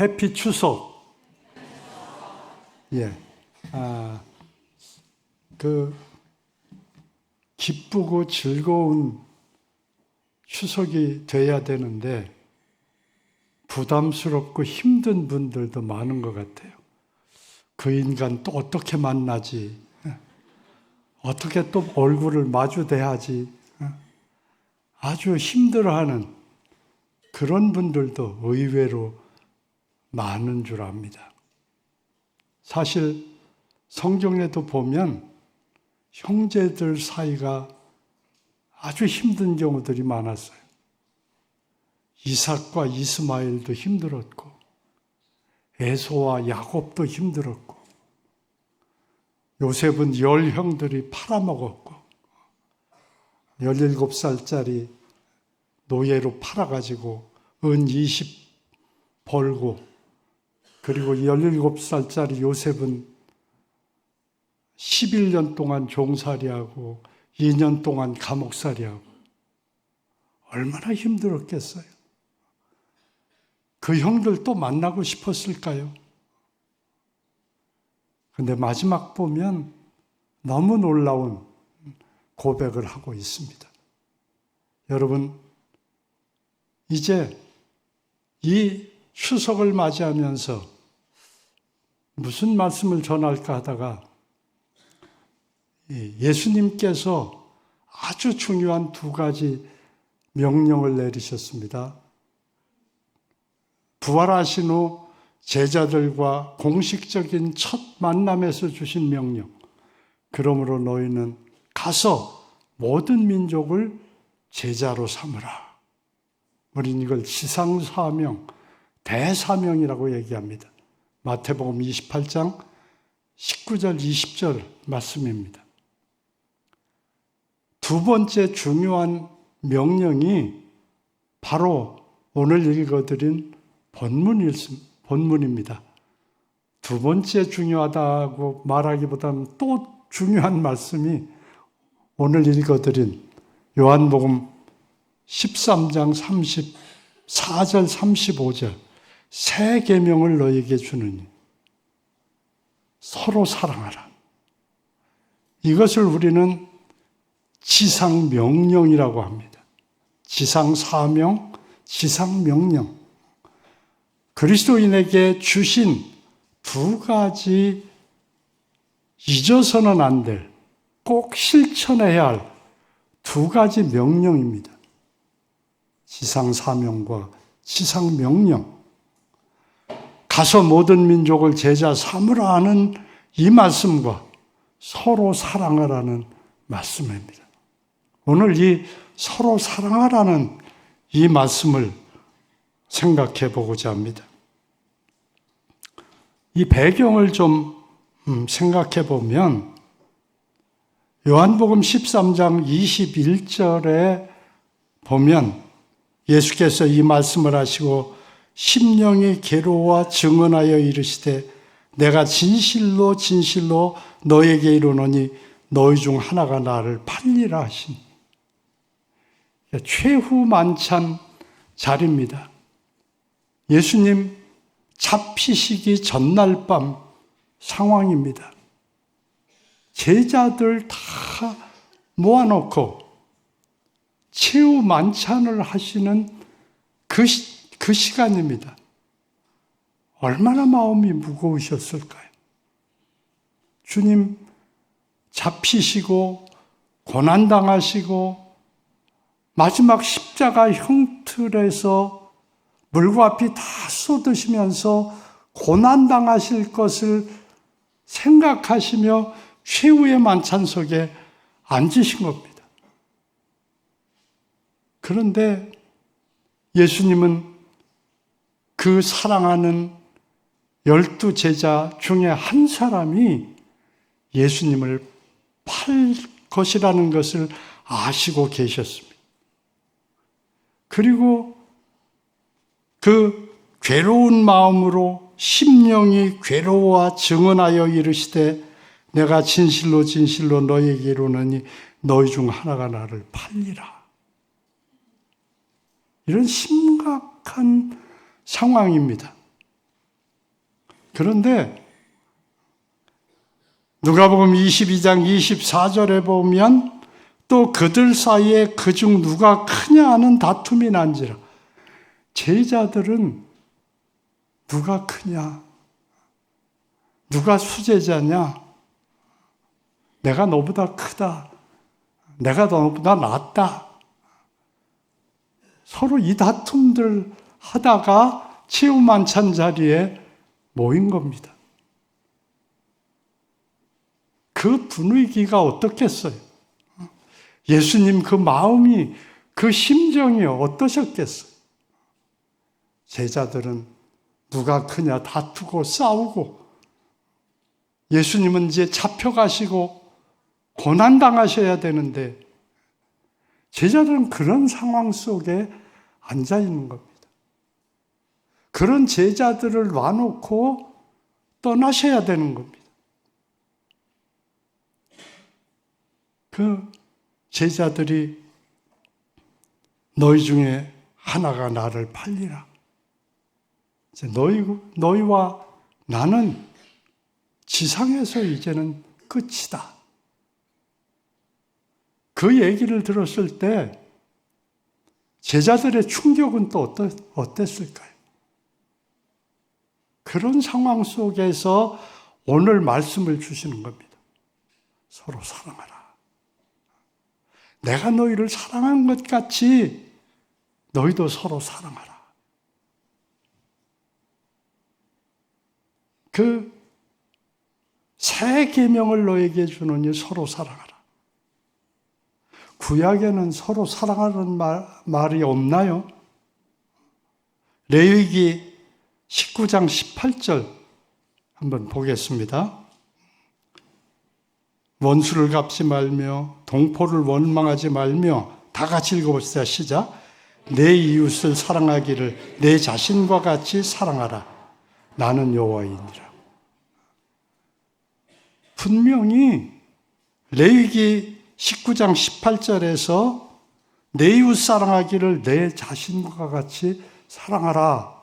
해피 추석. 예. 기쁘고 즐거운 추석이 돼야 되는데 부담스럽고 힘든 분들도 많은 것 같아요. 그 인간 또 어떻게 만나지? 어떻게 또 얼굴을 마주대하지? 아주 힘들어하는 그런 분들도 의외로 많은 줄 압니다. 사실 성경에도 보면 형제들 사이가 아주 힘든 경우들이 많았어요. 이삭과 이스마엘도 힘들었고 에서와 야곱도 힘들었고 요셉은 10형들이 팔아먹었고 17살짜리 노예로 팔아가지고 은 20 벌고 그리고 17살짜리 요셉은 11년 동안 종살이하고 2년 동안 감옥살이하고 얼마나 힘들었겠어요. 그 형들 또 만나고 싶었을까요? 근데 마지막 보면 너무 놀라운 고백을 하고 있습니다. 여러분, 이제 이 추석을 맞이하면서 무슨 말씀을 전할까 하다가 예수님께서 아주 중요한 2가지 명령을 내리셨습니다. 부활하신 후 제자들과 공식적인 첫 만남에서 주신 명령. 그러므로 너희는 가서 모든 민족을 제자로 삼으라. 우리는 이걸 지상사명, 대사명이라고 얘기합니다. 마태복음 28장 19절, 20절 말씀입니다. 2번째 중요한 명령이 바로 오늘 읽어드린 본문입니다. 2번째 중요하다고 말하기보다는 또 중요한 말씀이 오늘 읽어드린 요한복음 13장 34절 35절 새 계명을 너희에게 주느니 서로 사랑하라. 이것을 우리는 지상명령이라고 합니다. 지상사명, 지상명령. 그리스도인에게 주신 2가지 잊어서는 안 될, 꼭 실천해야 할 2가지 명령입니다. 지상사명과 지상명령. 가서 모든 민족을 제자 삼으라 하는 이 말씀과 서로 사랑하라는 말씀입니다. 오늘 이 서로 사랑하라는 이 말씀을 생각해 보고자 합니다. 이 배경을 좀 생각해 보면 요한복음 13장 21절에 보면 예수께서 이 말씀을 하시고 심령이 괴로워 증언하여 이르시되 내가 진실로 진실로 너에게 이르노니 너희 중 하나가 나를 팔리라 하시니 최후 만찬 자리입니다. 예수님 잡히시기 전날 밤 상황입니다. 제자들 다 모아놓고 최후 만찬을 하시는 그 시간입니다. 얼마나 마음이 무거우셨을까요? 주님 잡히시고 고난당하시고 마지막 십자가 형틀에서 물과 피 다 쏟으시면서 고난당하실 것을 생각하시며 최후의 만찬 속에 앉으신 겁니다. 그런데 예수님은 그 사랑하는 12제자 중에 한 사람이 예수님을 팔 것이라는 것을 아시고 계셨습니다. 그리고 그 괴로운 마음으로 심령이 괴로워 증언하여 이르시되 내가 진실로 진실로 너희에게 이르노니 너희 중 하나가 나를 팔리라. 이런 심각한 상황입니다. 그런데 누가복음 22장 24절에 보면 또 그들 사이에 그중 누가 크냐 하는 다툼이 난지라. 제자들은 누가 크냐? 누가 수제자냐? 내가 너보다 크다. 내가 너보다 낫다. 서로 이 다툼들 하다가 치유만찬 자리에 모인 겁니다. 그 분위기가 어떻겠어요? 예수님 그 마음이, 그 심정이 어떠셨겠어요? 제자들은 누가 크냐 다투고 싸우고, 예수님은 이제 잡혀가시고 고난당하셔야 되는데 제자들은 그런 상황 속에 앉아 있는 겁니다. 그런 제자들을 놔놓고 떠나셔야 되는 겁니다. 그 제자들이 너희 중에 하나가 나를 팔리라. 이제 너희와 나는 지상에서 이제는 끝이다. 그 얘기를 들었을 때 제자들의 충격은 또 어땠을까요? 그런 상황 속에서 오늘 말씀을 주시는 겁니다. 서로 사랑하라. 내가 너희를 사랑한 것 같이 너희도 서로 사랑하라. 그 새 계명을 너에게 주노니 서로 사랑하라. 구약에는 서로 사랑하는 말이 없나요? 레위기 19장 18절 한번 보겠습니다. 원수를 갚지 말며 동포를 원망하지 말며 다 같이 읽어봅시다. 시작. 내 이웃을 사랑하기를 내 자신과 같이 사랑하라. 나는 여호와이니라. 분명히 레위기 19장 18절에서 내 이웃 사랑하기를 내 자신과 같이 사랑하라.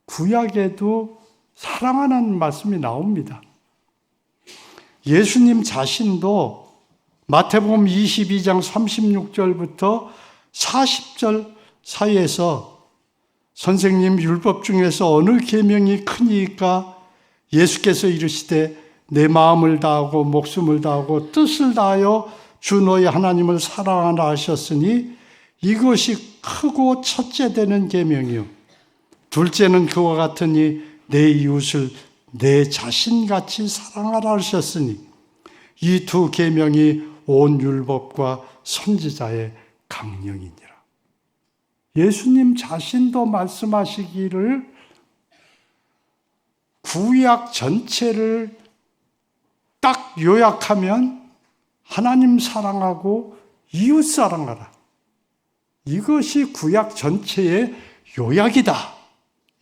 구약에도 사랑하는 말씀이 나옵니다. 예수님 자신도 마태복음 22장 36절부터 40절 사이에서 선생님 율법 중에서 어느 계명이 크니까 예수께서 이르시되 내 마음을 다하고 목숨을 다하고 뜻을 다하여 주 너희 하나님을 사랑하라 하셨으니 이것이 크고 첫째 되는 계명이요 둘째는 그와 같으니 내 이웃을 내 자신같이 사랑하라 하셨으니 이 두 계명이 온 율법과 선지자의 강령이니라. 예수님 자신도 말씀하시기를 구약 전체를 딱 요약하면 하나님 사랑하고 이웃 사랑하라. 이것이 구약 전체의 요약이다.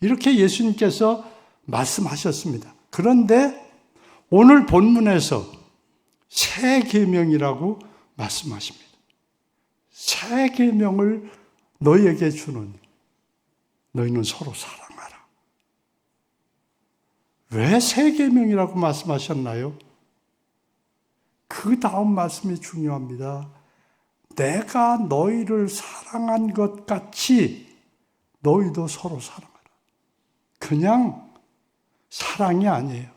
이렇게 예수님께서 말씀하셨습니다. 그런데 오늘 본문에서 새 계명이라고 말씀하십니다. 새 계명을 너희에게 주노니 너희는 서로 사랑하라. 왜 새 계명이라고 말씀하셨나요? 그 다음 말씀이 중요합니다. 내가 너희를 사랑한 것 같이 너희도 서로 사랑하라. 그냥 사랑이 아니에요.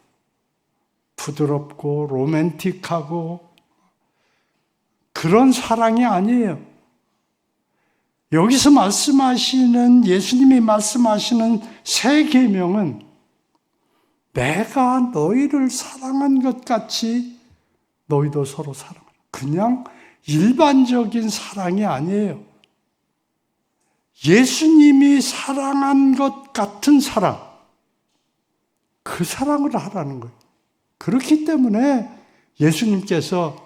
부드럽고 로맨틱하고 그런 사랑이 아니에요. 여기서 말씀하시는, 예수님이 말씀하시는 새 계명은 내가 너희를 사랑한 것 같이 너희도 서로 사랑하라. 그냥 일반적인 사랑이 아니에요. 예수님이 사랑한 것 같은 사랑, 그 사랑을 하라는 거예요. 그렇기 때문에 예수님께서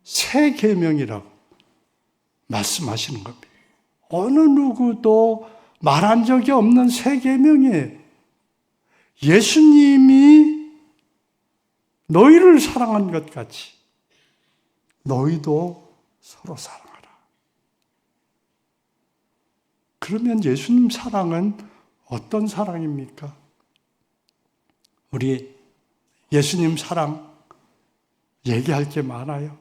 새 계명이라고 말씀하시는 겁니다. 어느 누구도 말한 적이 없는 새 계명이에요. 예수님이 너희를 사랑한 것 같이 너희도 서로 사랑하라. 그러면 예수님 사랑은 어떤 사랑입니까? 우리 예수님 사랑 얘기할 게 많아요.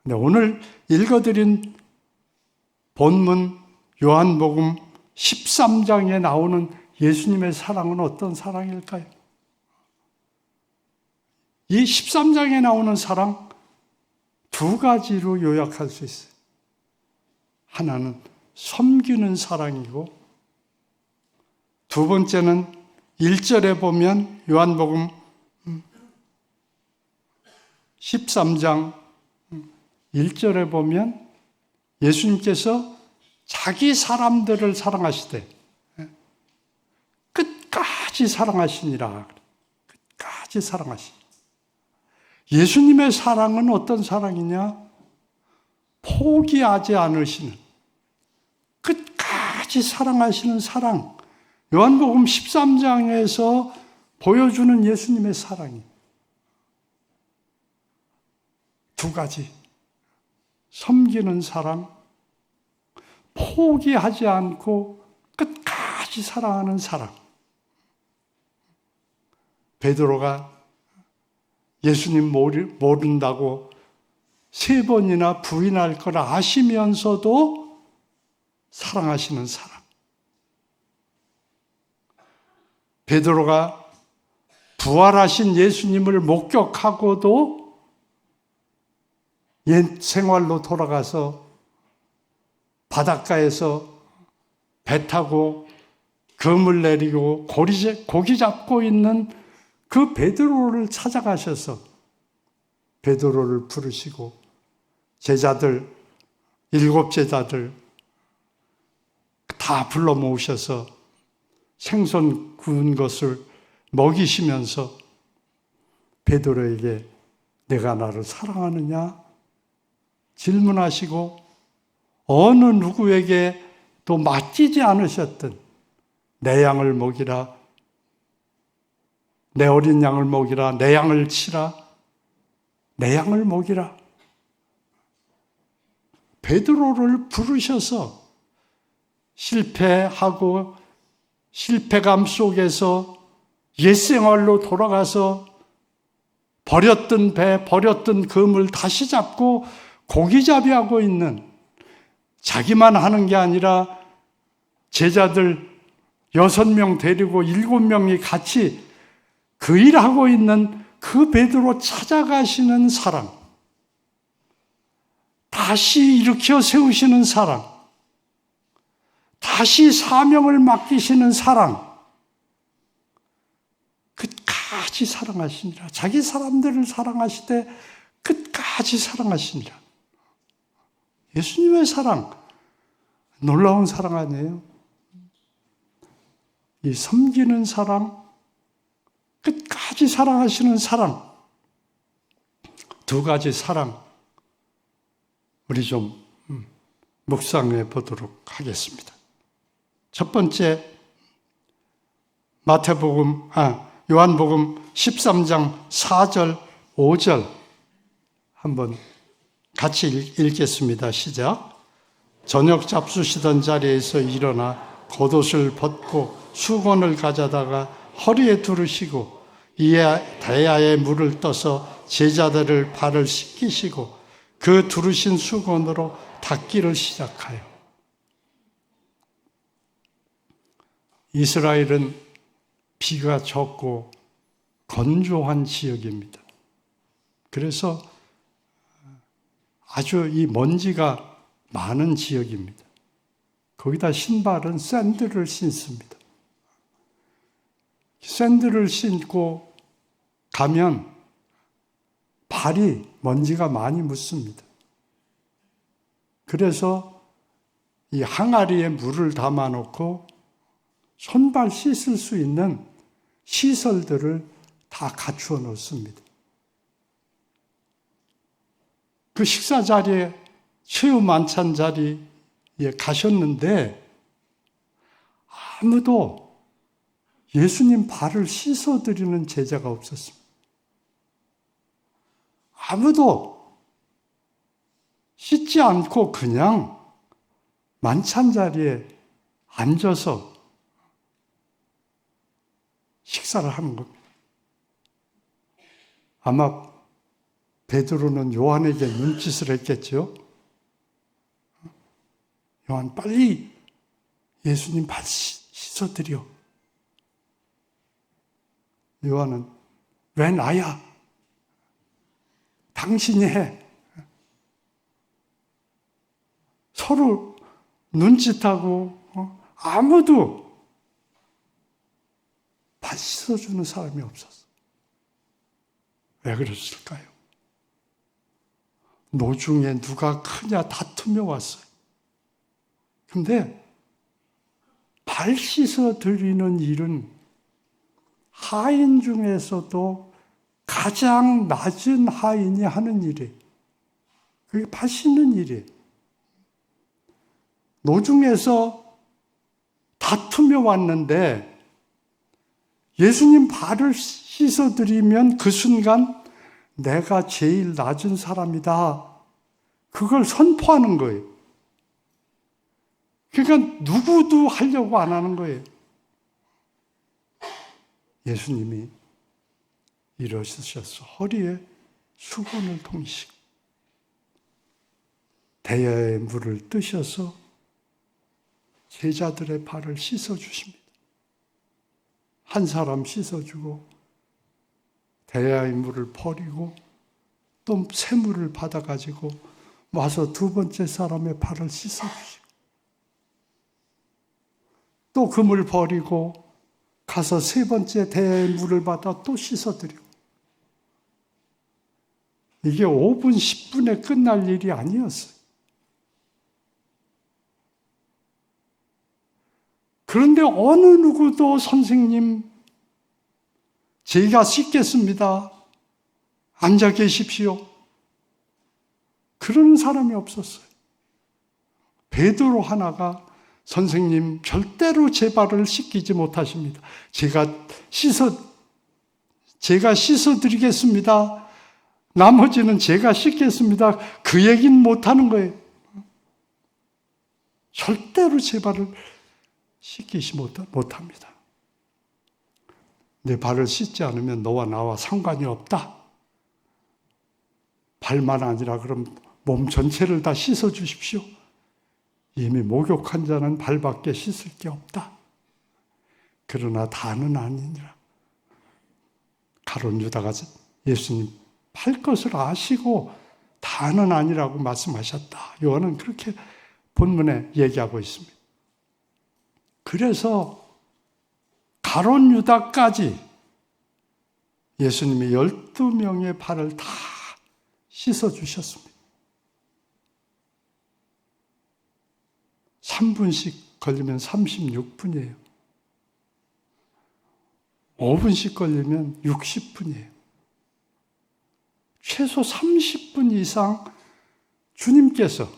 근데 오늘 읽어드린 본문 요한복음 13장에 나오는 예수님의 사랑은 어떤 사랑일까요? 이 13장에 나오는 사랑 두 가지로 요약할 수 있어요. 하나는 섬기는 사랑이고, 두 번째는 1절에 보면 요한복음 13장 1절에 보면 예수님께서 자기 사람들을 사랑하시되 끝까지 사랑하시니라. 끝까지 사랑하시니. 예수님의 사랑은 어떤 사랑이냐? 포기하지 않으시는, 끝까지 사랑하시는 사랑. 요한복음 13장에서 보여주는 예수님의 사랑이 두 가지. 섬기는 사랑, 포기하지 않고 끝까지 사랑하는 사랑. 베드로가 예수님 모른다고 3번이나 부인할 걸 아시면서도 사랑하시는 사랑. 베드로가 부활하신 예수님을 목격하고도 옛 생활로 돌아가서 바닷가에서 배 타고 그물 내리고 고기 잡고 있는 그 베드로를 찾아가셔서 베드로를 부르시고 제자들, 7 제자들 다 불러 모으셔서 생선 구운 것을 먹이시면서 베드로에게 내가 나를 사랑하느냐 질문하시고, 어느 누구에게도 맡기지 않으셨던 내 양을 먹이라, 내 어린 양을 먹이라, 내 양을 치라, 내 양을 먹이라. 베드로를 부르셔서 실패하고 실패감 속에서 옛생활로 돌아가서 버렸던 배, 버렸던 그물 다시 잡고 고기잡이하고 있는, 자기만 하는 게 아니라 제자들 6명 데리고 7명이 같이 그 일하고 있는 그 베드로 찾아가시는 사랑, 다시 일으켜 세우시는 사랑, 다시 사명을 맡기시는 사랑, 끝까지 사랑하시니라. 자기 사람들을 사랑하시되 끝까지 사랑하시니라. 예수님의 사랑, 놀라운 사랑 아니에요? 이 섬기는 사랑, 끝까지 사랑하시는 사랑, 두 가지 사랑, 우리 좀 묵상해 보도록 하겠습니다. 첫 번째, 요한복음 13장 4절, 5절 한번 같이 읽겠습니다. 시작. 저녁 잡수시던 자리에서 일어나 겉옷을 벗고 수건을 가져다가 허리에 두르시고 이에 대야에 물을 떠서 제자들을 발을 씻기시고 그 두르신 수건으로 닦기를 시작하여. 이스라엘은 비가 적고 건조한 지역입니다. 그래서 아주 이 먼지가 많은 지역입니다. 거기다 신발은 샌들을 신습니다. 샌들을 신고 가면 발이 먼지가 많이 묻습니다. 그래서 이 항아리에 물을 담아놓고 손발 씻을 수 있는 시설들을 다 갖추어 놓습니다. 그 식사 자리에, 최후 만찬 자리에 가셨는데 아무도 예수님 발을 씻어드리는 제자가 없었습니다. 아무도 씻지 않고 그냥 만찬 자리에 앉아서 식사를 하는 겁니다. 아마 베드로는 요한에게 눈짓을 했겠죠. 요한, 빨리 예수님 발 씻어드려. 요한은, 왜 나야? 당신이 해. 서로 눈짓하고 아무도 발 씻어주는 사람이 없었어. 왜 그랬을까요? 노중에 누가 크냐 다투며 왔어요. 근데 발 씻어드리는 일은 하인 중에서도 가장 낮은 하인이 하는 일이에요. 그게 발 씻는 일이에요. 노중에서 다투며 왔는데 예수님 발을 씻어드리면 그 순간 내가 제일 낮은 사람이다. 그걸 선포하는 거예요. 그러니까 누구도 하려고 안 하는 거예요. 예수님이 일어서셔서 허리에 수건을 통이시고 대야의 물을 뜨셔서 제자들의 발을 씻어주십니다. 한 사람 씻어주고 대야의 물을 버리고 또 샘물을 받아가지고 와서 두 번째 사람의 발을 씻어주시고 또 그 물 버리고 가서 세 번째 대야의 물을 받아 또 씻어드리고 이게 5분, 10분에 끝날 일이 아니었어요. 그런데 어느 누구도 선생님, 제가 씻겠습니다. 앉아 계십시오. 그런 사람이 없었어요. 베드로 하나가 선생님 절대로 제 발을 씻기지 못하십니다. 제가 씻어드리겠습니다. 나머지는 제가 씻겠습니다. 그 얘기는 못하는 거예요. 절대로 제 발을 씻기지 못합니다. 내 발을 씻지 않으면 너와 나와 상관이 없다. 발만 아니라 그럼 몸 전체를 다 씻어 주십시오. 이미 목욕한 자는 발밖에 씻을 게 없다. 그러나 다는 아니니라. 가룟 유다가 예수님 팔 것을 아시고 다는 아니라고 말씀하셨다. 요한은 그렇게 본문에 얘기하고 있습니다. 그래서 가룟 유다까지 예수님이 12명의 발을 다 씻어주셨습니다. 3분씩 걸리면 36분이에요. 5분씩 걸리면 60분이에요. 최소 30분 이상 주님께서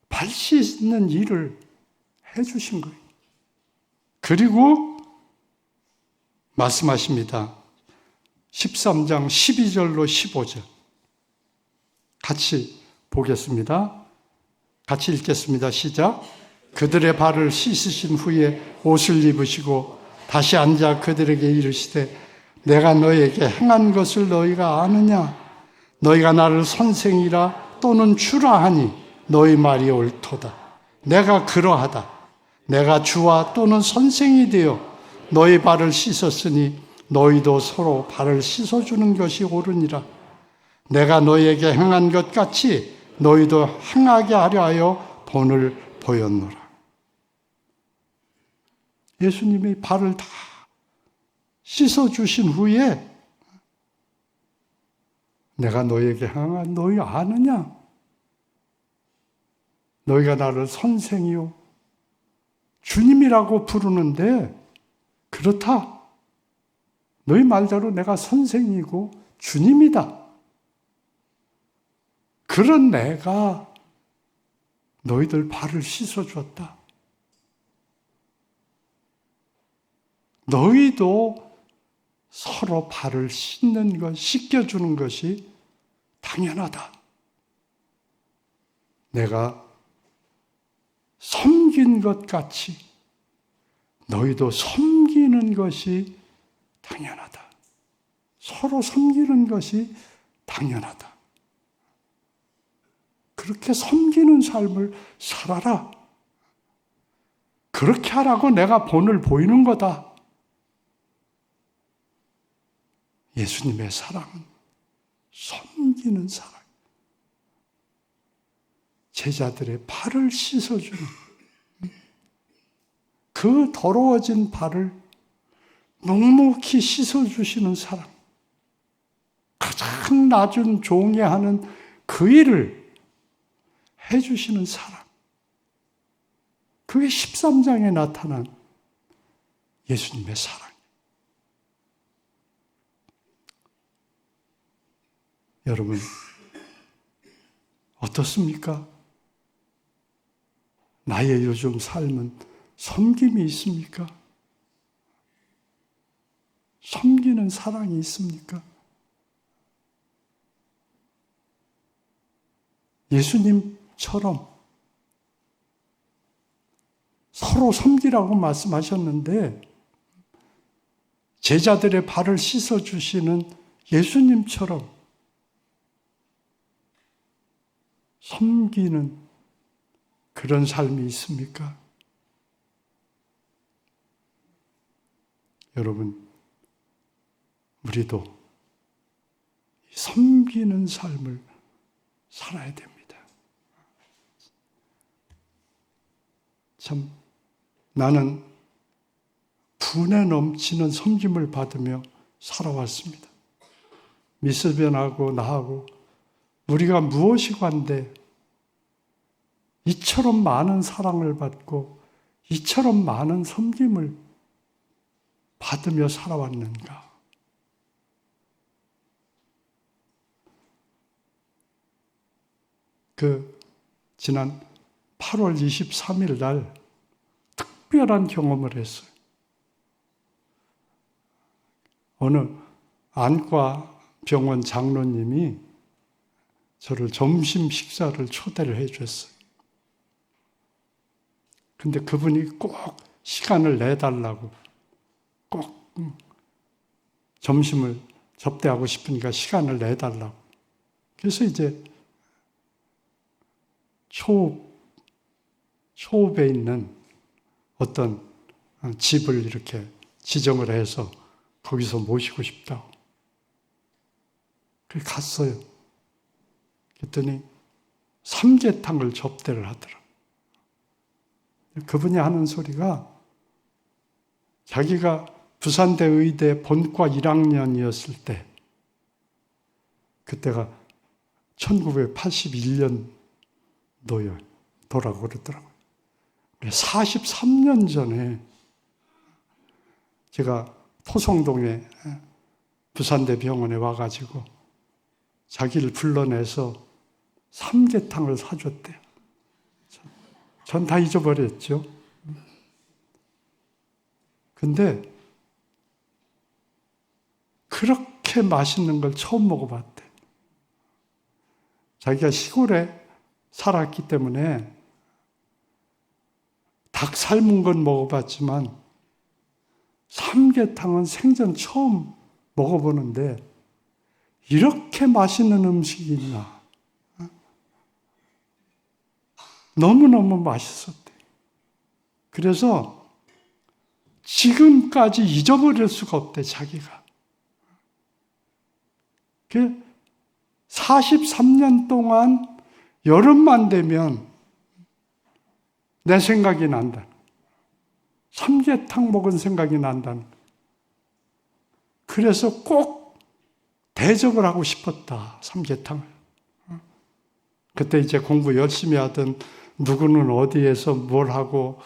발 씻는 일을 해주신 거예요. 그리고 말씀하십니다. 13장 12절로 15절. 같이 보겠습니다. 같이 읽겠습니다. 시작. 그들의 발을 씻으신 후에 옷을 입으시고 다시 앉아 그들에게 이르시되 내가 너에게 행한 것을 너희가 아느냐? 너희가 나를 선생이라 또는 주라 하니 너희 말이 옳도다. 내가 그러하다. 내가 주와 또는 선생이 되어 너희 발을 씻었으니 너희도 서로 발을 씻어주는 것이 옳으니라. 내가 너희에게 행한 것 같이 너희도 행하게 하려 하여 본을 보였노라. 예수님이 발을 다 씻어주신 후에 내가 너희에게 행한 너희 아느냐? 너희가 나를 선생이요 주님이라고 부르는데 그렇다. 너희 말대로 내가 선생이고 주님이다. 그런 내가 너희들 발을 씻어줬다. 너희도 서로 발을 씻는 것, 씻겨주는 것이 당연하다. 내가 섬긴 것 같이 너희도 섬기는 것이 당연하다. 서로 섬기는 것이 당연하다. 그렇게 섬기는 삶을 살아라. 그렇게 하라고 내가 본을 보이는 거다. 예수님의 사랑은 섬기는 사랑. 제자들의 발을 씻어주는 그 더러워진 발을 묵묵히 씻어주시는 사랑. 가장 낮은 종이 하는 그 일을 해주시는 사랑. 그게 13장에 나타난 예수님의 사랑. 여러분, 어떻습니까? 나의 요즘 삶은 섬김이 있습니까? 섬기는 사랑이 있습니까? 예수님처럼 서로 섬기라고 말씀하셨는데 제자들의 발을 씻어주시는 예수님처럼 섬기는 그런 삶이 있습니까? 여러분, 우리도 섬기는 삶을 살아야 됩니다. 참 나는 분에 넘치는 섬김을 받으며 살아왔습니다. 미스변하고 나하고 우리가 무엇이 관대 이처럼 많은 사랑을 받고 이처럼 많은 섬김을 받으며 살아왔는가? 지난 8월 23일 날 특별한 경험을 했어요. 어느 안과 병원 장로님이 저를 점심 식사를 초대를 해줬어요. 근데 그분이 꼭 시간을 내달라고 꼭 점심을 접대하고 싶으니까 시간을 내달라고. 그래서 이제 초읍에 있는 어떤 집을 이렇게 지정을 해서 거기서 모시고 싶다고. 그래서 갔어요. 그랬더니 삼계탕을 접대를 하더라고요. 그분이 하는 소리가 자기가 부산대 의대 본과 1학년이었을 때, 그때가 1981년도라고 그러더라고요. 43년 전에 제가 토성동에 부산대 병원에 와가지고 자기를 불러내서 삼계탕을 사줬대요. 전 다 잊어버렸죠. 근데 그렇게 맛있는 걸 처음 먹어봤대. 자기가 시골에 살았기 때문에 닭 삶은 건 먹어봤지만 삼계탕은 생전 처음 먹어보는데 이렇게 맛있는 음식이 있나. 너무너무 맛있었대. 그래서 지금까지 잊어버릴 수가 없대, 자기가. 43년 동안 여름만 되면 내 생각이 난다. 삼계탕 먹은 생각이 난다. 그래서 꼭 대접을 하고 싶었다, 삼계탕을. 그때 이제 공부 열심히 하던 누구는 어디에서 뭘 하고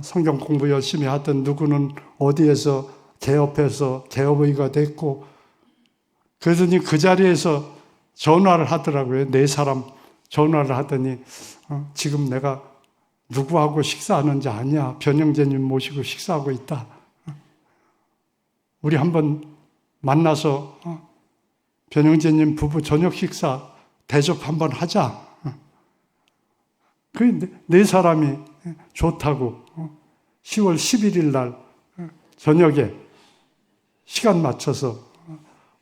성경 공부 열심히 하던 누구는 어디에서 개업해서 개업의가 됐고, 그러더니 그 자리에서 전화를 하더라고요. 4사람 전화를 하더니 지금 내가 누구하고 식사하는지 아냐? 변영재님 모시고 식사하고 있다. 우리 한번 만나서 변영재님 부부 저녁 식사 대접 한번 하자. 그 4사람이 좋다고 10월 11일 날 저녁에 시간 맞춰서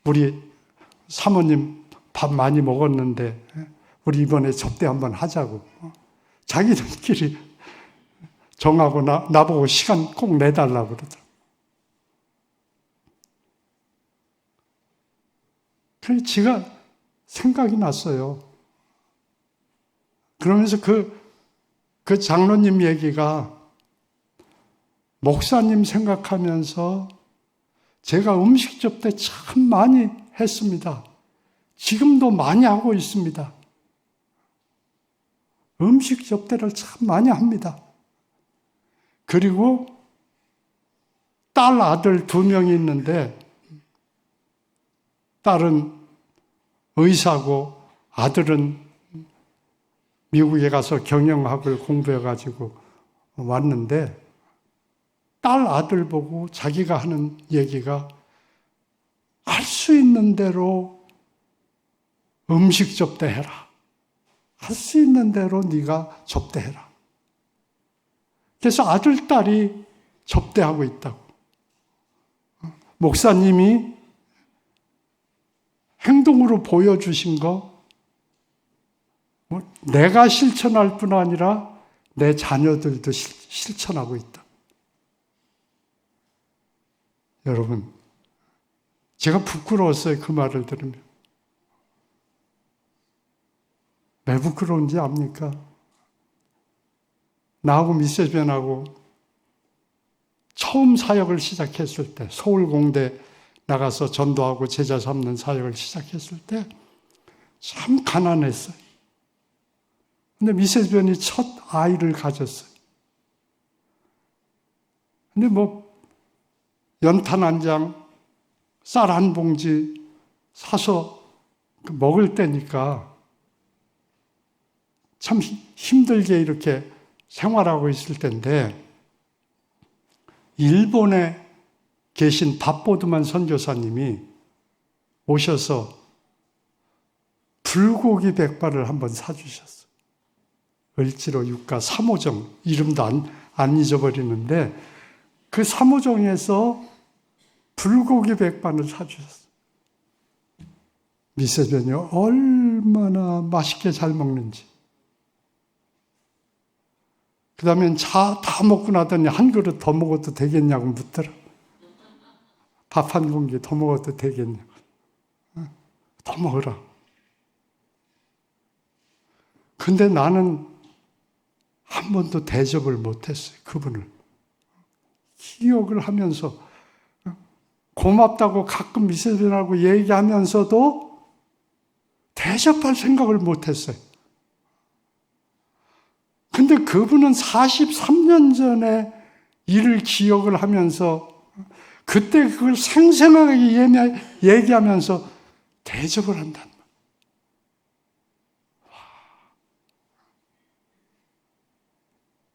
우리 사모님 밥 많이 먹었는데 우리 이번에 접대 한번 하자고. 자기들끼리 정하고 나보고 시간 꼭 내달라고 그러더라고요. 그래서 제가 생각이 났어요. 그러면서 그 장로님 얘기가 목사님 생각하면서 제가 음식 접대 참 많이 했습니다. 지금도 많이 하고 있습니다. 음식 접대를 참 많이 합니다. 그리고 딸, 아들 2명이 있는데 딸은 의사고 아들은 미국에 가서 경영학을 공부해가지고 왔는데 딸, 아들 보고 자기가 하는 얘기가 할 수 있는 대로 음식 접대해라. 할 수 있는 대로 네가 접대해라. 그래서 아들, 딸이 접대하고 있다고. 목사님이 행동으로 보여주신 거 내가 실천할 뿐 아니라 내 자녀들도 실천하고 있다. 여러분, 제가 부끄러웠어요. 그 말을 들으면. 왜 부끄러운지 압니까? 나하고 미세변하고 처음 사역을 시작했을 때, 서울공대 나가서 전도하고 제자 삼는 사역을 시작했을 때 참 가난했어요. 근데 미세변이 첫 아이를 가졌어요. 근데 연탄 한 장, 쌀 한 봉지 사서 먹을 때니까 참 힘들게 이렇게 생활하고 있을 때인데 일본에 계신 밥보드만 선교사님이 오셔서 불고기 백반을 한번 사주셨어요. 을지로 육가 3호정, 이름도 안 잊어버리는데 그 3호정에서 불고기 백반을 사주셨어요. 미세변이 얼마나 맛있게 잘 먹는지. 그 다음에 다 먹고 나더니 한 그릇 더 먹어도 되겠냐고 묻더라. 밥 한 공기 더 먹어도 되겠냐고. 더 먹어라. 근데 나는 한 번도 대접을 못했어요. 그분을. 기억을 하면서 고맙다고 가끔 미세변하고 얘기하면서도 대접할 생각을 못했어요. 근데 그분은 43년 전에 일을 기억을 하면서 그때 그걸 생생하게 얘기하면서 대접을 한단 말이에요.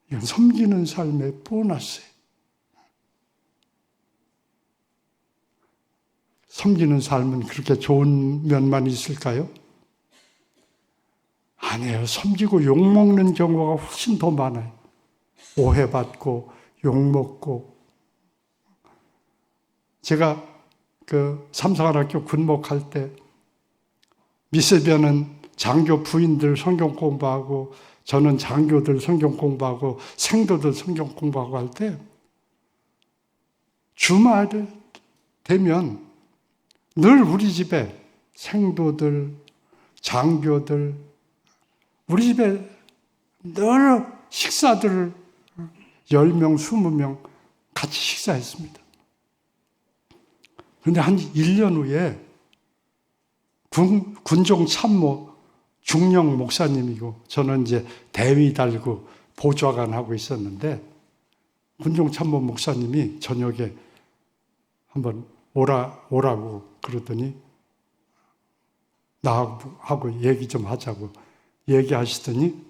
이건 섬기는 삶의 보너스예요. 섬기는 삶은 그렇게 좋은 면만 있을까요? 아니에요. 섬기고 욕먹는 경우가 훨씬 더 많아요. 오해받고 욕먹고. 제가 삼성하학교 군목할 때 미세변은 장교 부인들 성경 공부하고 저는 장교들 성경 공부하고 생도들 성경 공부하고 할 때 주말 되면 늘 우리 집에 생도들, 장교들, 우리 집에 늘 식사들을 10명, 20명 같이 식사했습니다. 그런데 한 1년 후에 군종 참모 중령 목사님이고 저는 이제 대위 달고 보좌관 하고 있었는데 군종 참모 목사님이 저녁에 한번 오라고 그러더니 나하고 얘기 좀 하자고 얘기하시더니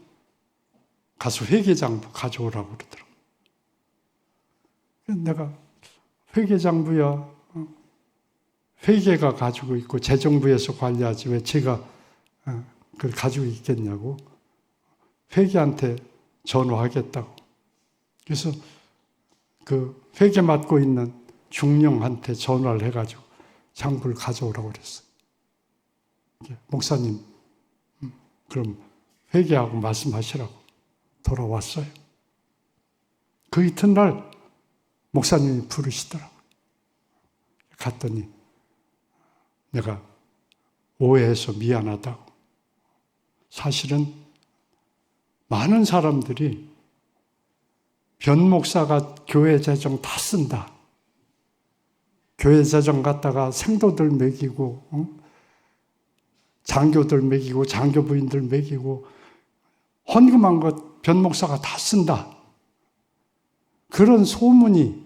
가서 회계장부 가져오라고 그러더라고요. 내가 회계장부야 회계가 가지고 있고 재정부에서 관리하지 왜 제가 그걸 가지고 있겠냐고 회계한테 전화하겠다고. 그래서 그 회계 맡고 있는 중령한테 전화를 해가지고 장부를 가져오라고 그랬어요. 목사님, 그럼 회개하고 말씀하시라고 돌아왔어요. 그 이튿날 목사님이 부르시더라고요. 갔더니 내가 오해해서 미안하다고. 사실은 많은 사람들이 변 목사가 교회 재정 다 쓴다. 교회 재정 갖다가 생도들 먹이고, 장교들 먹이고, 장교부인들 먹이고, 헌금한 것 변 목사가 다 쓴다. 그런 소문이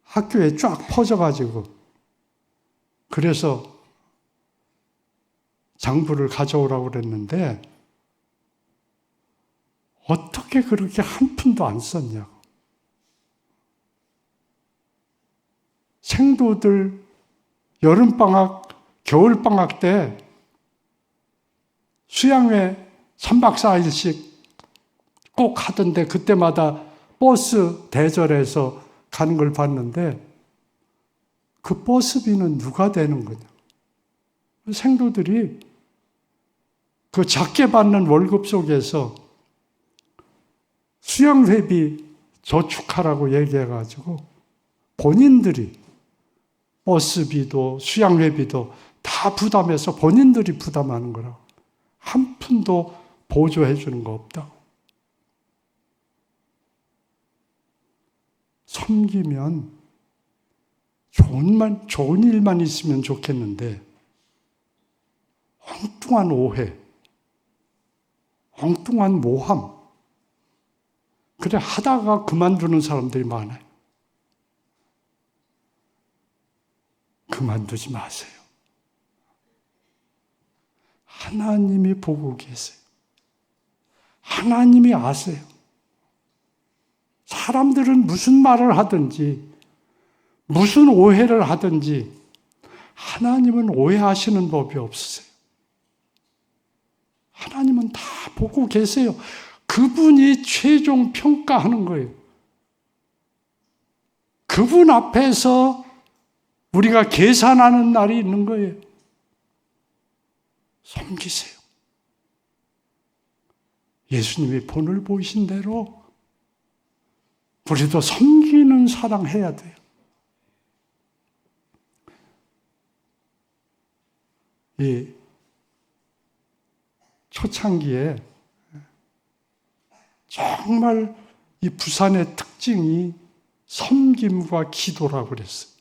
학교에 쫙 퍼져가지고, 그래서 장부를 가져오라고 그랬는데, 어떻게 그렇게 한 푼도 안 썼냐고. 생도들 여름방학, 겨울방학 때 수양회 3박 4일씩 꼭 하던데 그때마다 버스 대절해서 가는 걸 봤는데 그 버스비는 누가 되는 거냐. 생도들이 그 작게 받는 월급 속에서 수양회비 저축하라고 얘기해가지고 본인들이 버스비도 수양회비도 다 부담해서 본인들이 부담하는 거라고. 한 푼도 보조해 주는 거 없다고. 섬기면 좋은 일만 있으면 좋겠는데 엉뚱한 오해, 엉뚱한 모함, 그래 하다가 그만두는 사람들이 많아요. 그만두지 마세요. 하나님이 보고 계세요. 하나님이 아세요. 사람들은 무슨 말을 하든지 무슨 오해를 하든지 하나님은 오해하시는 법이 없으세요. 하나님은 다 보고 계세요. 그분이 최종 평가하는 거예요. 그분 앞에서 우리가 계산하는 날이 있는 거예요. 섬기세요. 예수님이 본을 보이신 대로 우리도 섬기는 사랑해야 돼요. 이 초창기에 정말 이 부산의 특징이 섬김과 기도라고 그랬어요.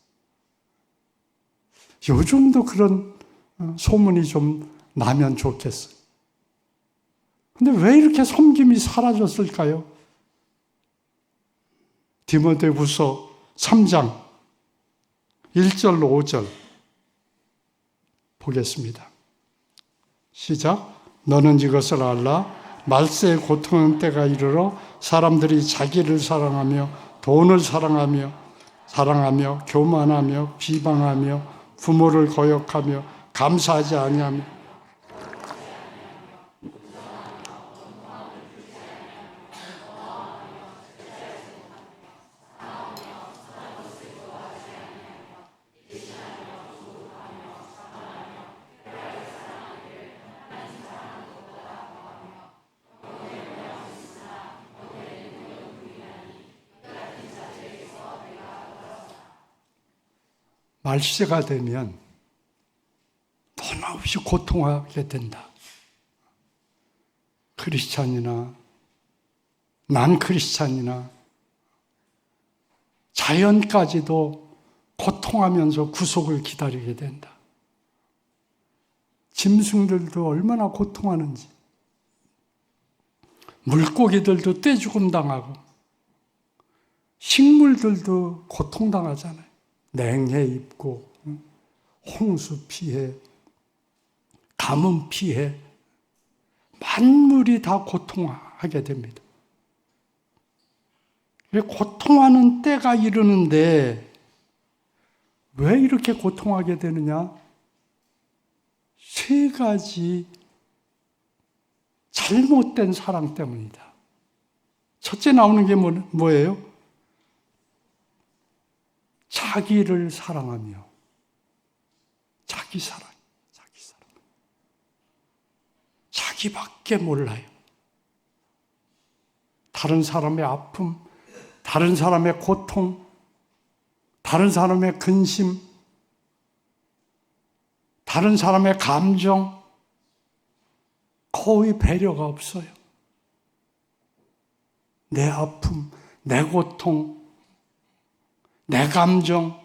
요즘도 그런 소문이 좀 나면 좋겠어요. 근데 왜 이렇게 섬김이 사라졌을까요? 디모데후서 3장 1절로 5절 보겠습니다. 시작. 너는 이것을 알라. 말세에 고통하는 때가 이르러 사람들이 자기를 사랑하며 돈을 사랑하며 교만하며 비방하며 부모를 거역하며 감사하지 아니하며 말세가 되면 돈 없이 고통하게 된다. 크리스찬이나 난 크리스찬이나 자연까지도 고통하면서 구속을 기다리게 된다. 짐승들도 얼마나 고통하는지, 물고기들도 떼죽음 당하고 식물들도 고통당하잖아요. 냉해 입고 홍수 피해, 가뭄 피해, 만물이 다 고통하게 됩니다. 고통하는 때가 이르는데 왜 이렇게 고통하게 되느냐? 세 가지 잘못된 사랑 때문이다. 첫째 나오는 게 뭐예요? 자기를 사랑하며 자기 사랑. 자기밖에 몰라요. 다른 사람의 아픔, 다른 사람의 고통, 다른 사람의 근심, 다른 사람의 감정, 거의 배려가 없어요. 내 아픔, 내 고통, 내 감정,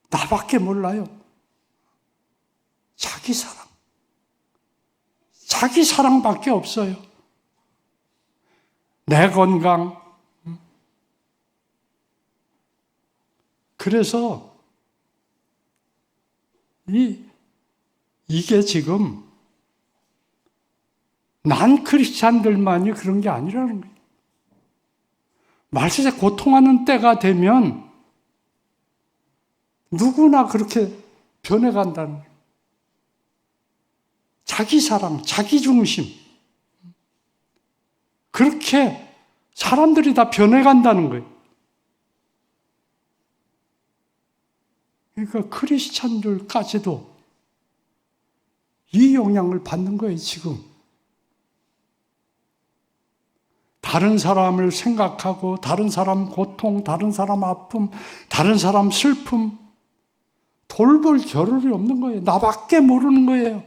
나밖에 몰라요. 자기 사랑. 자기 사랑밖에 없어요. 내 건강. 그래서 이게 지금 난 크리스찬들만이 그런 게 아니라는 거예요. 말세에 고통하는 때가 되면 누구나 그렇게 변해간다는 거예요. 자기 사랑, 자기 중심. 그렇게 사람들이 다 변해간다는 거예요. 그러니까 크리스찬들까지도 이 영향을 받는 거예요, 지금. 다른 사람을 생각하고, 다른 사람 고통, 다른 사람 아픔, 다른 사람 슬픔, 돌볼 겨를이 없는 거예요. 나밖에 모르는 거예요.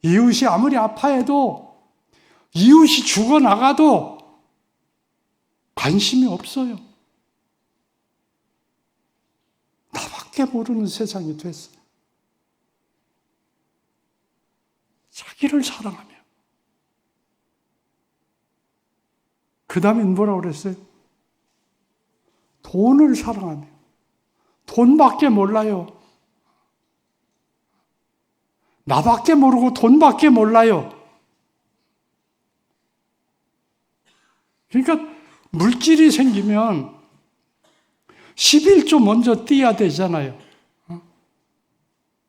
이웃이 아무리 아파해도, 이웃이 죽어나가도 관심이 없어요. 나밖에 모르는 세상이 됐어요. 자기를 사랑하며. 그 다음에 뭐라고 그랬어요? 돈을 사랑하며. 돈밖에 몰라요. 나밖에 모르고 돈밖에 몰라요. 그러니까 물질이 생기면 11조 먼저 띄어야 되잖아요.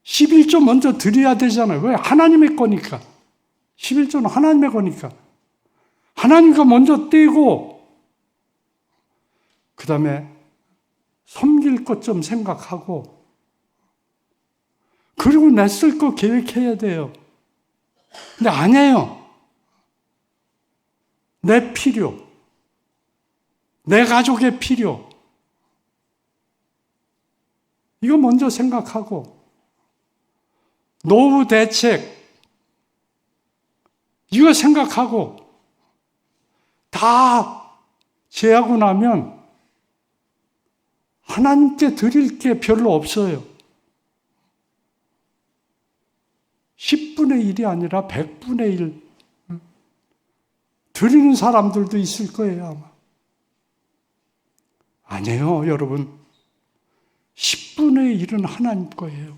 11조 먼저 드려야 되잖아요. 왜? 하나님의 거니까. 11조는 하나님의 거니까. 하나님과 먼저 띄고 그 다음에 섬길 것 좀 생각하고 그리고 내 쓸 거 계획해야 돼요. 근데 아니에요. 내 필요, 내 가족의 필요 이거 먼저 생각하고 노후 대책 이거 생각하고 다 제하고 나면 하나님께 드릴 게 별로 없어요. 10분의 1이 아니라 100분의 1 드리는 사람들도 있을 거예요, 아마. 아니에요, 여러분. 10분의 1은 하나님 거예요.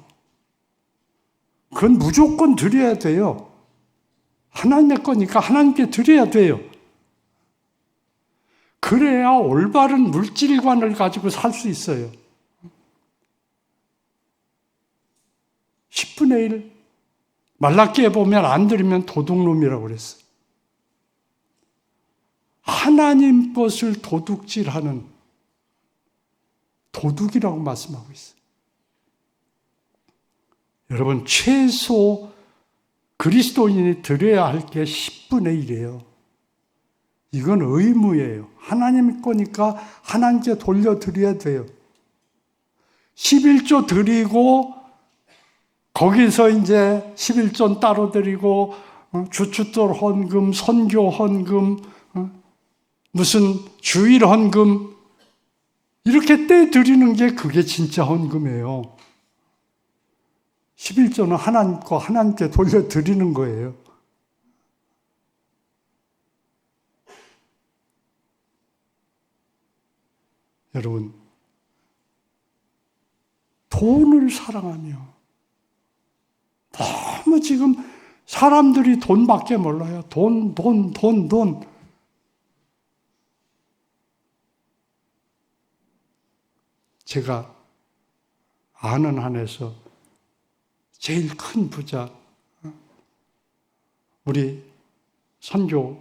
그건 무조건 드려야 돼요. 하나님의 거니까 하나님께 드려야 돼요. 그래야 올바른 물질관을 가지고 살 수 있어요. 10분의 1. 말라기에 보면 안 드리면 도둑놈이라고 그랬어요. 하나님 것을 도둑질하는 도둑이라고 말씀하고 있어요. 여러분, 최소 그리스도인이 드려야 할 게 10분의 1이에요. 이건 의무예요. 하나님 거니까 하나님께 돌려드려야 돼요. 11조 드리고 거기서 이제 11조 따로 드리고 주춧돌 헌금, 선교 헌금, 무슨 주일 헌금 이렇게 떼 드리는 게 그게 진짜 헌금이에요. 11조는 하나님 거 하나님께 돌려드리는 거예요. 여러분, 돈을 사랑하며 너무 지금 사람들이 돈밖에 몰라요. 돈. 제가 아는 한에서 제일 큰 부자, 우리 선교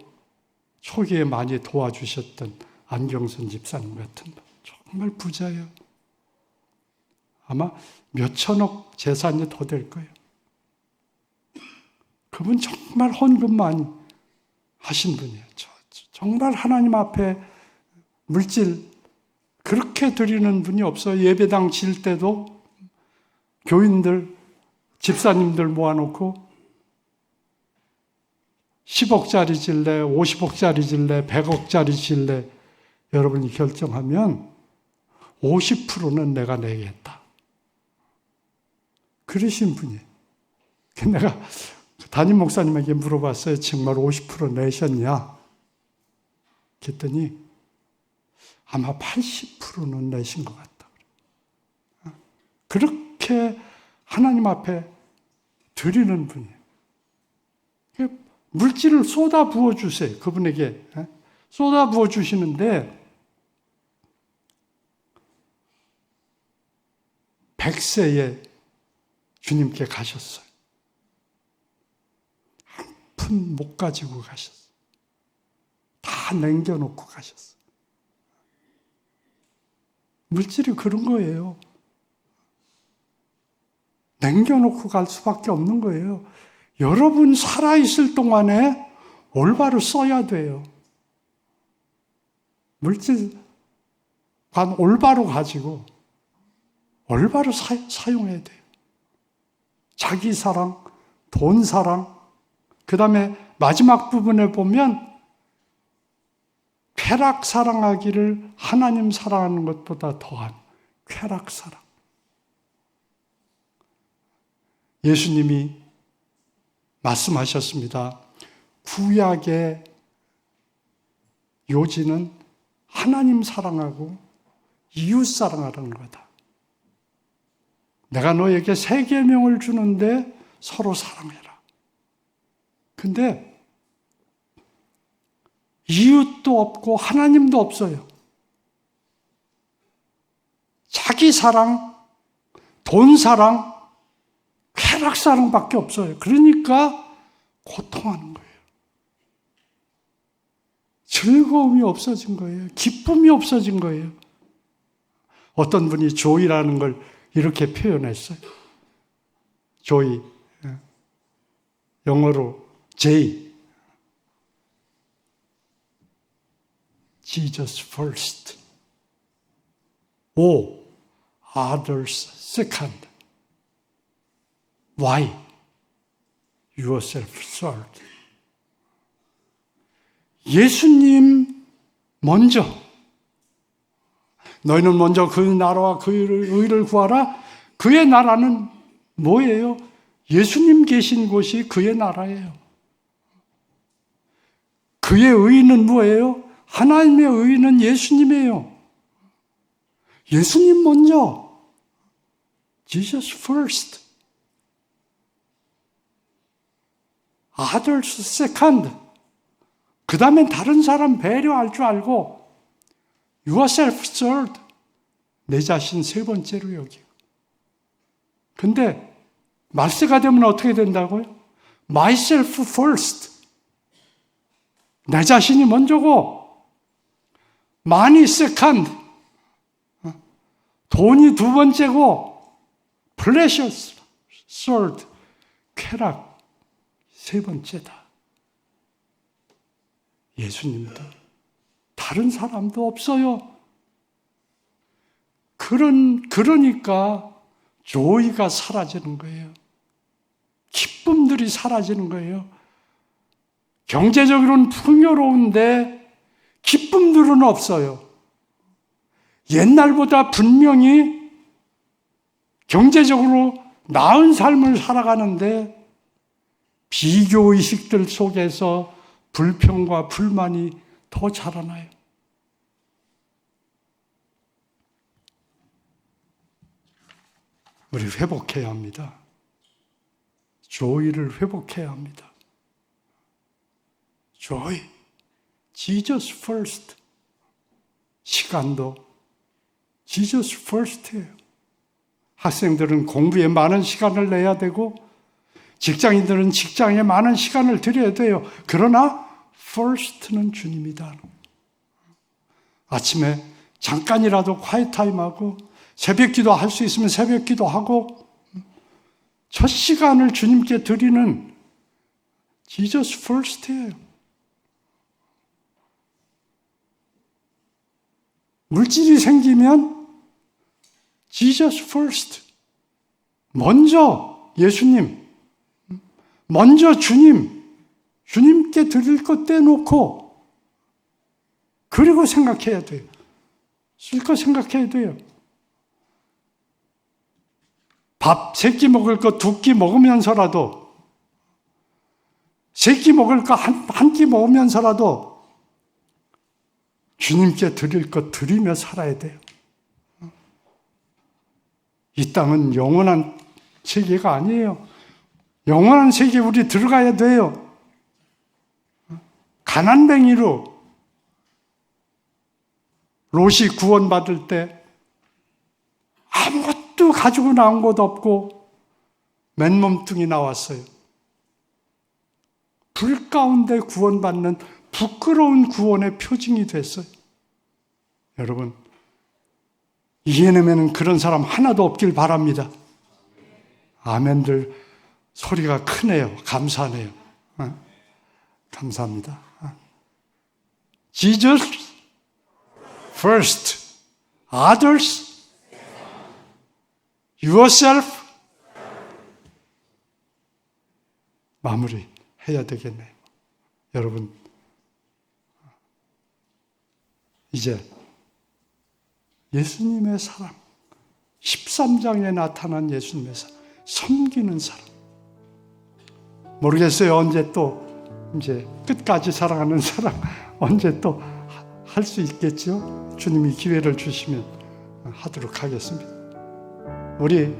초기에 많이 도와주셨던 안경선 집사님 같은 분, 정말 부자예요. 아마 몇 천억 재산이 더 될 거예요. 그분 정말 헌금 많이 하신 분이에요. 정말 하나님 앞에 물질 그렇게 드리는 분이 없어요. 예배당 질 때도 교인들, 집사님들 모아놓고 10억짜리 질래, 50억짜리 질래, 100억짜리 질래 여러분이 결정하면 50%는 내가 내겠다. 그러신 분이에요. 내가 담임 목사님에게 물어봤어요. 정말 50% 내셨냐? 그랬더니 아마 80%는 내신 것 같다. 그렇게 하나님 앞에 드리는 분이에요. 물질을 쏟아 부어 주세요. 그분에게 쏟아 부어 주시는데 100세에 주님께 가셨어요. 한 푼 못 가지고 가셨어요. 다 남겨놓고 가셨어요. 물질이 그런 거예요. 남겨놓고 갈 수밖에 없는 거예요. 여러분 살아있을 동안에 올바로 써야 돼요. 물질관 올바로 가지고 올바로 사용해야 돼요. 자기 사랑, 돈 사랑, 그 다음에 마지막 부분에 보면 쾌락 사랑하기를 하나님 사랑하는 것보다 더한 쾌락 사랑. 예수님이 말씀하셨습니다. 구약의 요지는 하나님 사랑하고 이웃 사랑하라는 거다. 내가 너에게 새 계명을 주는데 서로 사랑해라. 근데 이웃도 없고 하나님도 없어요. 자기 사랑, 돈 사랑, 쾌락 사랑밖에 없어요. 그러니까 고통하는 거예요. 즐거움이 없어진 거예요. 기쁨이 없어진 거예요. 어떤 분이 조이라는 걸 이렇게 표현했어요. 조이, 영어로 J, Jesus first. O, others second. Why? Yourself third. 예수님 먼저. 너희는 먼저 그 나라와 그 의를 구하라. 그의 나라는 뭐예요? 예수님 계신 곳이 그의 나라예요. 그의 의는 뭐예요? 하나님의 의는 예수님이에요. 예수님 먼저. Jesus first. Others second. 그 다음엔 다른 사람 배려할 줄 알고 yourself third. 내 자신 세 번째로 여기고. 근데 말세가 되면 어떻게 된다고요? myself first. 내 자신이 먼저고 money second. 돈이 두 번째고 pleasure third. 쾌락 세 번째다. 예수님도 다른 사람도 없어요. 그러니까 조이가 사라지는 거예요. 기쁨들이 사라지는 거예요. 경제적으로는 풍요로운데 기쁨들은 없어요. 옛날보다 분명히 경제적으로 나은 삶을 살아가는데 비교의식들 속에서 불평과 불만이 더 자라나요. 우리 회복해야 합니다. 조이를 회복해야 합니다. 조이, Jesus first. 시간도 Jesus first예요. 학생들은 공부에 많은 시간을 내야 되고 직장인들은 직장에 많은 시간을 들여야 돼요. 그러나 first는 주님이다. 아침에 잠깐이라도 quiet 타임하고 새벽 기도 할 수 있으면 새벽 기도하고 첫 시간을 주님께 드리는 Jesus first예요. 물질이 생기면 Jesus first. 먼저 예수님, 먼저 주님께 드릴 것 떼놓고 그리고 생각해야 돼요. 쓸 거 생각해야 돼요. 밥 3끼 먹을 거 2끼 먹으면서라도, 3끼 먹을 거 한 끼 먹으면서라도 주님께 드릴 것 드리며 살아야 돼요. 이 땅은 영원한 세계가 아니에요. 영원한 세계 우리 들어가야 돼요. 가난뱅이로 롯이 구원받을 때 아무것도 가지고 나온 것 없고 맨몸뚱이 나왔어요. 불 가운데 구원받는 부끄러운 구원의 표징이 됐어요. 여러분, 이에는 그런 사람 하나도 없길 바랍니다. 아멘들 소리가 크네요. 감사하네요. 감사합니다. Jesus first, others, yourself. 마무리 해야 되겠네요. 여러분, 이제 예수님의 사랑, 13장에 나타난 예수님의 사랑, 섬기는 사랑. 모르겠어요. 언제 또 이제 끝까지 사랑하는 사랑 언제 또 할 수 있겠죠? 주님이 기회를 주시면 하도록 하겠습니다. 우리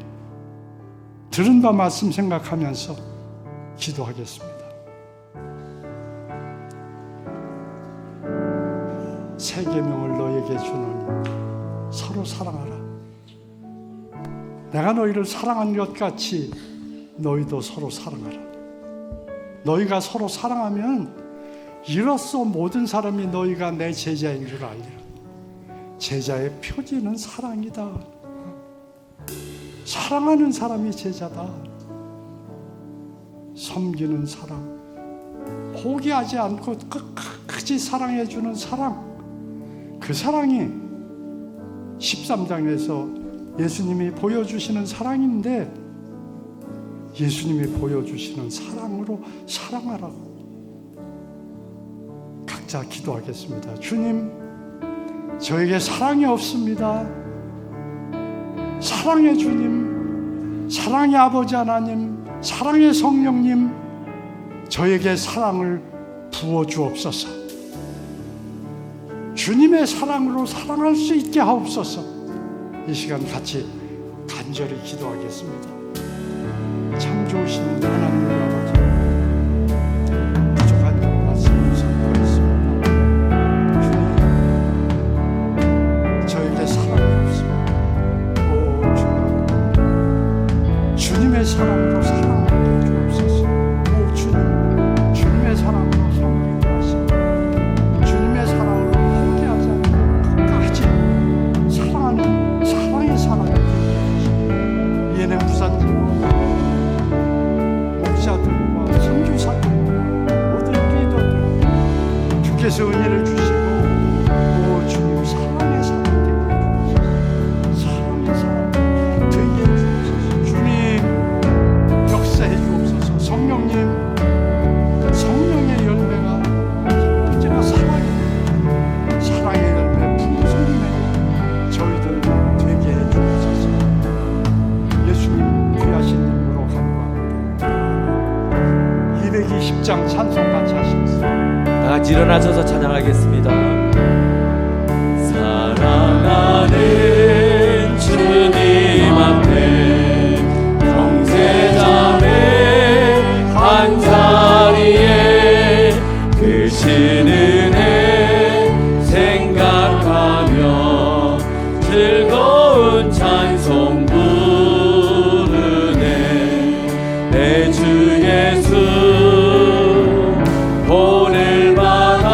들은 바 말씀 생각하면서 기도하겠습니다. 새 계명을 너에게 주노니 서로 사랑하라. 내가 너희를 사랑한 것 같이 너희도 서로 사랑하라. 너희가 서로 사랑하면 이로써 모든 사람이 너희가 내 제자인 줄 알리라. 제자의 표지는 사랑이다. 사랑하는 사람이 제자다. 섬기는 사랑, 포기하지 않고 끝까지 사랑해주는 사랑, 그 사랑이 13장에서 예수님이 보여주시는 사랑인데, 예수님이 보여주시는 사랑으로 사랑하라고. 각자 기도하겠습니다. 주님, 저에게 사랑이 없습니다. 사랑의 주님, 사랑의 아버지 하나님, 사랑의 성령님, 저에게 사랑을 부어주옵소서. 주님의 사랑으로 사랑할 수 있게 하옵소서. 이 시간 같이 간절히 기도하겠습니다. 참 좋으신 하나님 아버지, 부족한 말씀을 선포했습니다. 주님, 저에게 사랑이 없습니다. 오 주님, 주님의 사랑으로 사랑하게 주옵소서. 오 주님, 주님의 사랑으로 섬기게 하시고, 주님의 사랑으로 포기하지 않고 끝까지 사랑하는 사랑의 사랑이 되게 하시고, ENM 부산지구 목사들과 선교사들과 모든 리더들 주께서 은혜를 주시고, 오 주님 사랑의 사랑 되게 해주옵소서. 사랑의 사랑 되게 해주옵소서. 주님 역사해 주옵소서. 성령님, 성령의 열매가 첫 번째가 사랑입니다. 사랑의 열매 풍성히 저희들 되게 해 주옵소서. 예수님 귀하신 이름으로 간구합니다. 220장 찬송 같이 하시겠습니다. 다 같이 일어나셔서 찬양하겠습니다. 사랑하는 주님 앞에 형제자매 한자리에 크신 은혜 생각하며 즐거운 찬송 부르네. 내 주 예수 본을 받아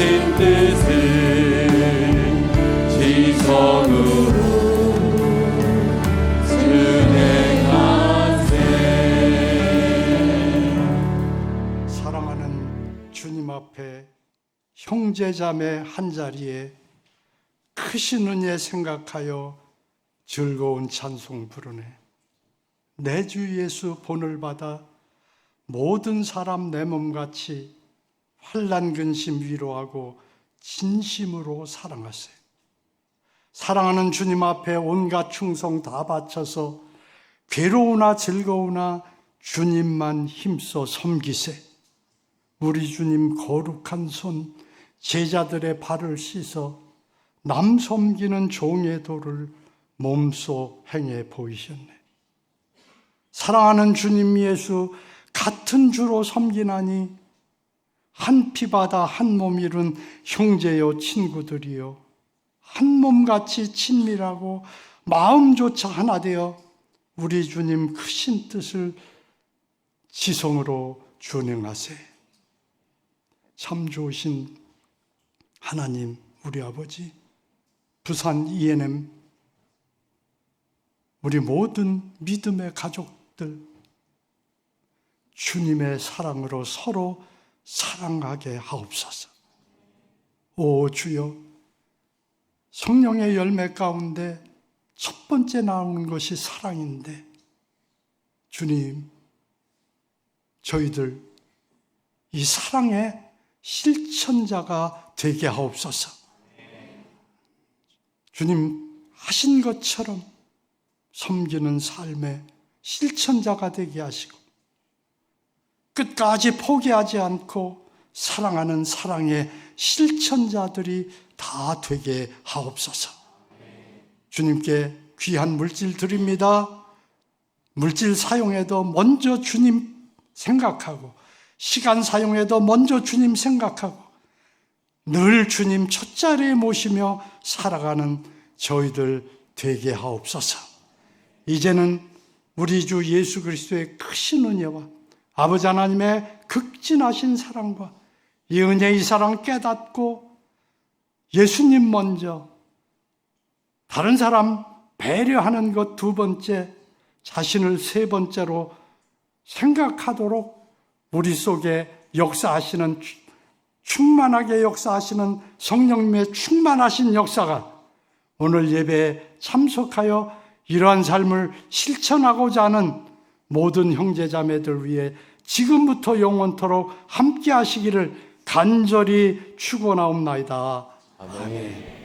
하신 뜻을 지성으로 준행하세. 사랑하는 주님 앞에 형제자매 한자리에 크신 은혜 생각하여 즐거운 찬송 부르네. 내 주 예수 본을 받아 모든 사람 내 몸같이 환난 근심 위로하고 진심으로 사랑하세. 사랑하는 주님 앞에 온갖 충성 다 바쳐서 괴로우나 즐거우나 주님만 힘써 섬기세. 우리 주님 거룩한 손 제자들의 발을 씻어 남 섬기는 종의 도를 몸소 행해 보이셨네. 사랑하는 주님 예수 같은 주로 섬기나니 한 피바다 한 몸 이룬 형제여 친구들이여 한 몸같이 친밀하고 마음조차 하나 되어 우리 주님 크신 뜻을 지성으로 준행하세. 참 좋으신 하나님 우리 아버지, 부산 ENM 우리 모든 믿음의 가족들 주님의 사랑으로 서로 사랑하게 하옵소서. 오 주여, 성령의 열매 가운데 첫 번째 나오는 것이 사랑인데 주님, 저희들 이 사랑의 실천자가 되게 하옵소서. 주님 하신 것처럼 섬기는 삶의 실천자가 되게 하시고 끝까지 포기하지 않고 사랑하는 사랑의 실천자들이 다 되게 하옵소서. 주님께 귀한 물질 드립니다. 물질 사용에도 먼저 주님 생각하고 시간 사용에도 먼저 주님 생각하고 늘 주님 첫자리에 모시며 살아가는 저희들 되게 하옵소서. 이제는 우리 주 예수 그리스도의 크신 은혜와 아버지 하나님의 극진하신 사랑과 이 은혜 이 사랑 깨닫고 예수님 먼저 다른 사람 배려하는 것 두 번째, 자신을 세 번째로 생각하도록 우리 속에 역사하시는, 충만하게 역사하시는 성령님의 충만하신 역사가 오늘 예배에 참석하여 이러한 삶을 실천하고자 하는 모든 형제자매들 위해 지금부터 영원토록 함께 하시기를 간절히 축원하옵나이다. 아멘.